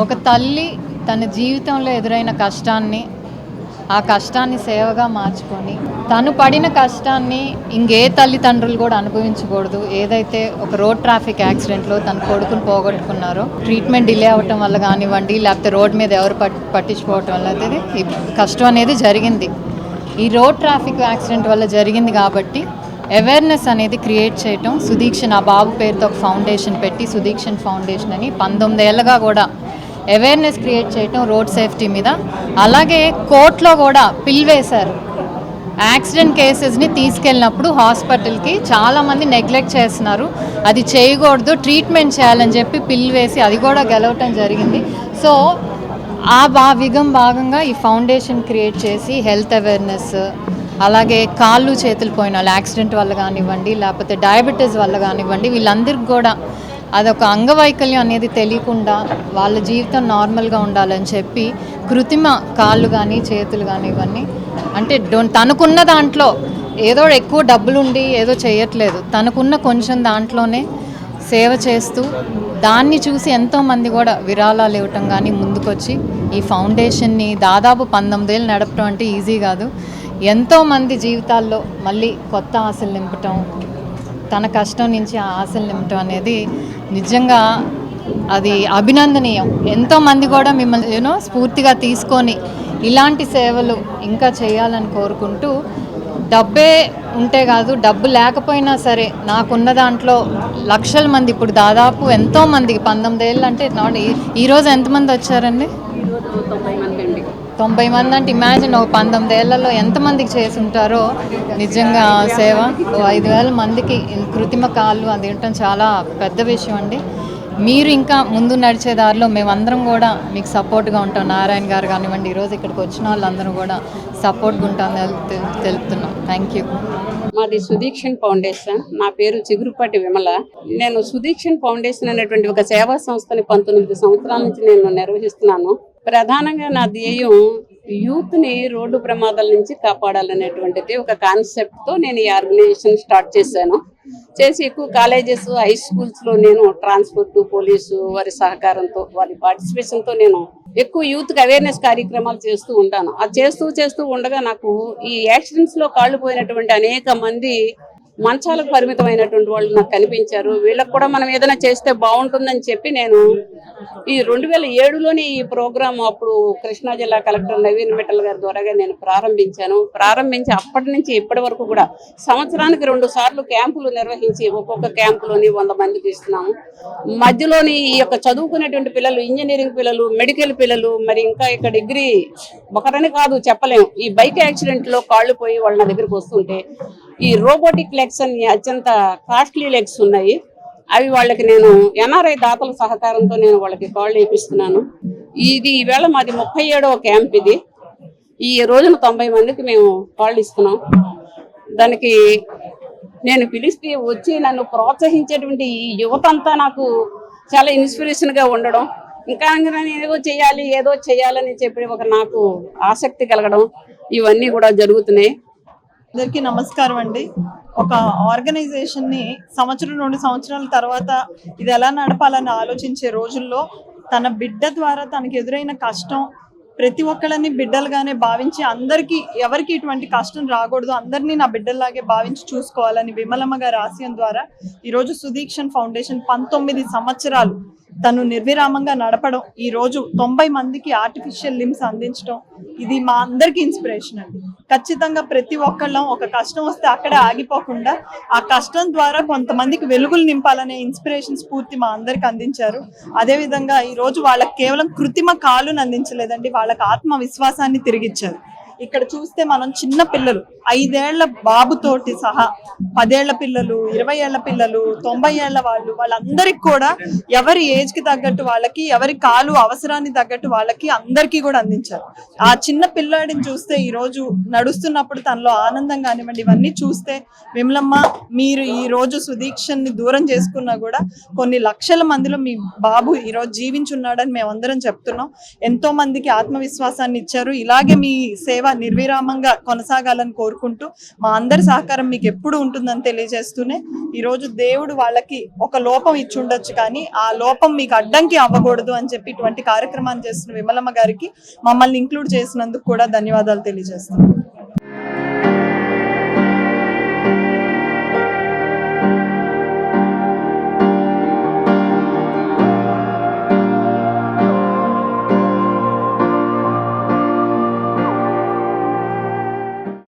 ఒక తల్లి తన జీవితంలో ఎదురైన కష్టాన్ని ఆ కష్టాన్ని సేవగా మార్చుకొని తను పడిన కష్టాన్ని ఇంకే తల్లిదండ్రులు కూడా అనుభవించకూడదు. ఏదైతే ఒక రోడ్ ట్రాఫిక్ యాక్సిడెంట్లో తన కొడుకుని పోగొట్టుకున్నారో, ట్రీట్మెంట్ డిలే అవ్వటం వల్ల కానివ్వండి, లేకపోతే రోడ్ మీద ఎవరు పట్టించుకోవటం వల్ల అయితే ఈ కష్టం అనేది జరిగింది. ఈ రోడ్ ట్రాఫిక్ యాక్సిడెంట్ వల్ల జరిగింది కాబట్టి అవేర్నెస్ అనేది క్రియేట్ చేయటం, సుదీక్షణ్ ఆ బాబు పేరుతో ఒక ఫౌండేషన్ పెట్టి సుదీక్షణ్ ఫౌండేషన్ అని 19 ఏళ్ళగా కూడా అవేర్నెస్ క్రియేట్ చేయటం రోడ్ సేఫ్టీ మీద. అలాగే కోర్టులో కూడా పిల్ వేశారు. యాక్సిడెంట్ కేసెస్ని తీసుకెళ్ళినప్పుడు హాస్పిటల్కి చాలామంది నెగ్లెక్ట్ చేస్తున్నారు, అది చేయకూడదు, ట్రీట్మెంట్ చేయాలని చెప్పి పిల్ వేసి అది కూడా గెలవటం జరిగింది. సో ఆ భాగంగా ఈ ఫౌండేషన్ క్రియేట్ చేసి హెల్త్ అవేర్నెస్, అలాగే కాళ్ళు చేతులు పోయిన వాళ్ళు యాక్సిడెంట్ వల్ల కానివ్వండి, లేకపోతే డయాబెటీస్ వల్ల కానివ్వండి, వీళ్ళందరికీ కూడా అదొక అంగవైకల్యం అనేది తెలియకుండా వాళ్ళ జీవితం నార్మల్గా ఉండాలని చెప్పి కృత్రిమ కాళ్ళు కానీ చేతులు కానీ ఇవన్నీ అంటే తనకున్న దాంట్లో ఏదో ఎక్కువ డబ్బులుండి ఏదో చేయట్లేదు, తనకున్న కొంచెం దాంట్లోనే సేవ చేస్తూ దాన్ని చూసి ఎంతోమంది కూడా విరాళాలు ఇవ్వటం కానీ ముందుకొచ్చి ఈ ఫౌండేషన్ని దాదాపు 19 ఏళ్ళు నడపడం అంటే ఈజీ కాదు. ఎంతోమంది జీవితాల్లో మళ్ళీ కొత్త ఆశలు నింపటం, తన కష్టం నుంచి ఆ ఆశలు నింపటం అనేది నిజంగా అది అభినందనీయం. ఎంతోమంది కూడా మిమ్మల్ని స్ఫూర్తిగా తీసుకొని ఇలాంటి సేవలు ఇంకా చేయాలని కోరుకుంటూ, డబ్బే ఉంటే కాదు, డబ్బు లేకపోయినా సరే నాకున్న దాంట్లో లక్షల మంది, ఇప్పుడు దాదాపు ఎంతోమందికి 19 ఏళ్ళు అంటే ఈరోజు ఎంతమంది వచ్చారండి? 90 మంది అంటే ఇమాజిన్ ఒక 19 ఏళ్లలో ఎంతమందికి చేసి ఉంటారో. నిజంగా సేవ 5,000 మందికి కృత్రిమ కాళ్ళు అందించడం చాలా పెద్ద విషయం అండి. మీరు ఇంకా ముందు నడిచే దారిలో మేమందరం కూడా మీకు సపోర్ట్గా ఉంటాం. నారాయణ గారు కానివ్వండి, ఈరోజు ఇక్కడికి వచ్చిన వాళ్ళందరూ కూడా సపోర్ట్గా ఉంటామని తెలుపుతున్నాం. Thank you. మాది సుదీక్షణ్ ఫౌండేషన్. నా పేరు చిగురుపాటి విమల. నేను సుదీక్షణ్ ఫౌండేషన్ అనేటువంటి ఒక సేవా సంస్థని 19 సంవత్సరాల నుంచి నేను నిర్వహిస్తున్నాను. ప్రధానంగా నా ధ్యేయం యూత్ని రోడ్డు ప్రమాదాల నుంచి కాపాడాలనేటువంటిది ఒక కాన్సెప్ట్తో నేను ఈ ఆర్గనైజేషన్ స్టార్ట్ చేశాను. చేసి ఎక్కువ కాలేజెస్, హై స్కూల్స్లో నేను ట్రాన్స్పోర్ట్, పోలీసు వారి సహకారంతో, వారి పార్టిసిపేషన్తో నేను ఎక్కువ యూత్కి అవేర్నెస్ కార్యక్రమాలు చేస్తూ ఉంటాను. అది చేస్తూ ఉండగా నాకు ఈ యాక్సిడెంట్స్లో కాళ్ళు పోయినటువంటి అనేక మంది మంచాలకు పరిమితమైనటువంటి వాళ్ళు నాకు కనిపించారు. వీళ్ళకి కూడా మనం ఏదైనా చేస్తే బాగుంటుందని చెప్పి నేను ఈ 2007లోనే ఈ ప్రోగ్రాం అప్పుడు కృష్ణా జిల్లా కలెక్టర్ నవీన్ మిట్టల్ గారి ద్వారాగా నేను ప్రారంభించి అప్పటి నుంచి ఇప్పటి వరకు కూడా సంవత్సరానికి 2 సార్లు క్యాంపులు నిర్వహించి ఒక్కొక్క క్యాంపులోని 100 మందికి ఇస్తున్నాము. మధ్యలోని ఈ యొక్క చదువుకునేటువంటి పిల్లలు, ఇంజనీరింగ్ పిల్లలు, మెడికల్ పిల్లలు, మరి ఇంకా ఇక్కడ డిగ్రీ ఒకరని కాదు చెప్పలేము, ఈ బైక్ యాక్సిడెంట్లో కాళ్ళు పోయి వాళ్ళ నా దగ్గరికి వస్తుంటే ఈ రోబోటిక్ లెగ్స్ అని అత్యంత కాస్ట్లీ లెగ్స్ ఉన్నాయి, అవి వాళ్ళకి నేను ఎన్ఆర్ఐ దాతల సహకారంతో నేను వాళ్ళకి కాళ్ళు వేపిస్తున్నాను. ఇది ఈవేళ మాది 37వ క్యాంప్. ఇది ఈ రోజున 90 మందికి మేము కాళ్ళు ఇస్తున్నాం. దానికి నేను పిలిస్తే వచ్చి నన్ను ప్రోత్సహించేటువంటి ఈ యువత అంతా నాకు చాలా ఇన్స్పిరేషన్గా ఉండడం, ఇంకా నేను ఏదో చేయాలని చెప్పి ఒక నాకు ఆసక్తి కలగడం, ఇవన్నీ కూడా జరుగుతున్నాయి. అందరికీ నమస్కారం అండి. ఒక ఆర్గనైజేషన్ని 2 సంవత్సరాల తర్వాత ఇది ఎలా నడపాలని ఆలోచించే రోజుల్లో తన బిడ్డ ద్వారా తనకి ఎదురైన కష్టం ప్రతి ఒక్కళ్ళని బిడ్డలుగానే భావించి అందరికీ ఎవరికి ఇటువంటి కష్టం రాకూడదు, అందరినీ నా బిడ్డల్లాగే భావించి చూసుకోవాలని విమలమ్మ గారి ఆశయం ద్వారా ఈరోజు సుదీక్షణ్ ఫౌండేషన్ 19 సంవత్సరాలు తను నిర్విరామంగా నడపడం, ఈరోజు 90 మందికి ఆర్టిఫిషియల్ లిమ్స్ అందించడం, ఇది మా అందరికీ ఇన్స్పిరేషన్ అండి. ఖచ్చితంగా ప్రతి ఒక్కళ్ళం ఒక కష్టం వస్తే అక్కడే ఆగిపోకుండా ఆ కష్టం ద్వారా కొంతమందికి వెలుగులు నింపాలనే ఇన్స్పిరేషన్ స్ఫూర్తి మా అందరికి అందించారు. అదేవిధంగా ఈరోజు వాళ్ళకి కేవలం కృత్రిమ కాళ్ళను అందించలేదండి, వాళ్ళకి ఆత్మవిశ్వాసాన్ని తిరిగిచ్చారు. ఇక్కడ చూస్తే మనం చిన్న పిల్లలు 5 ఏళ్ల బాబుతోటి సహా 10 ఏళ్ల పిల్లలు, 20 ఏళ్ల పిల్లలు, 90 ఏళ్ల వాళ్ళందరికి కూడా ఎవరి ఏజ్ కి తగ్గట్టు వాళ్ళకి, ఎవరి కాలు అవసరాన్ని తగ్గట్టు వాళ్ళకి అందరికీ కూడా అందించారు. ఆ చిన్న పిల్లాడిని చూస్తే ఈ రోజు నడుస్తున్నప్పుడు తనలో ఆనందం కానివ్వండి, ఇవన్నీ చూస్తే విమలమ్మ మీరు ఈ రోజు సుదీక్షణ్ని దూరం చేసుకున్నా కూడా కొన్ని లక్షల మందిలో మీ బాబు ఈరోజు జీవించున్నాడని మేమందరం చెప్తున్నాం. ఎంతో మందికి ఆత్మవిశ్వాసాన్ని ఇచ్చారు. ఇలాగే మీ సేవ నిర్విరామంగా కొనసాగాలని కోరుకుంటూ మా అందరి సహకారం మీకు ఎప్పుడు ఉంటుందని తెలియజేస్తూనే ఈరోజు దేవుడు వాళ్ళకి ఒక లోపం ఇచ్చి ఉండొచ్చు, కానీ ఆ లోపం మీకు అడ్డంకి అవ్వకూడదు అని చెప్పి ఇటువంటి కార్యక్రమాన్ని చేస్తున్న విమలమ్మ గారికి మమ్మల్ని ఇంక్లూడ్ చేసినందుకు కూడా ధన్యవాదాలు తెలియజేస్తున్నాను.